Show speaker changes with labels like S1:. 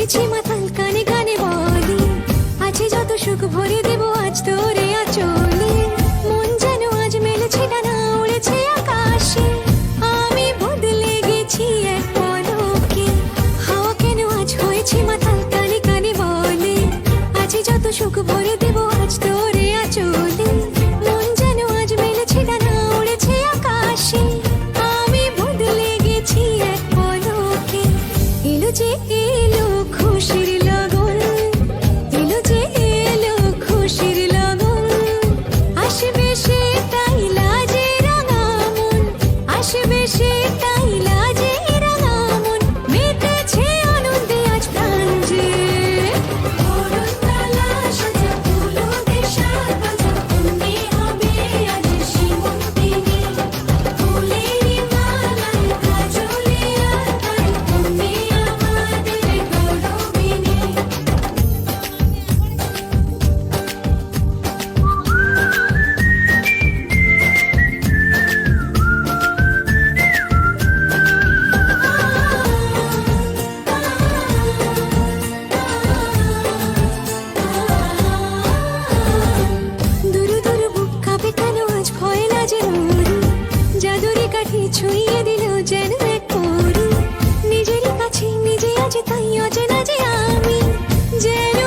S1: হয়েছি মাতাল কানে কানে বলে আছে যত সুখ ভরে দেব আজ তোরে আঁচলে মন যেন আজ মেলেছে ডানা উড়েছে আকাশে আমি বদলে গেছি এক পলকে হাওয়া কেন আজ হয়েছে মাতাল কানে কানে বলে আছে যত সুখ ভরে দেব আজ তোরে আঁচলে মন যেন আজ মেলেছে ডানা উড়েছে আকাশে আমি বদলে গেছি এক পলকে এলো যে এলো খুশির লগন এলো যে এলো খুশির লগন আসবে সেটাই লাজে রাঙা মন আসবে সেটাই লাজে রাঙা মন মেতেছে আনন্দে আজ প্রাণ যে বরণতলা সাজা ফুলো দেশার বাজা অন্যে হবে আজ সীমন্তিনী ফুলেরই মালায় কাজলে আর তাই অন্যে আমাদের গৌরবিনী দুরু দুরু বুক কাঁপে কেন আজ ভয় লাজে মরি জাদুরি কাঠি ছুঁয়ে দিল যেন এক পরি নিজেরই কাছে নিজে আজ তাই অচেনা যে আমি যেন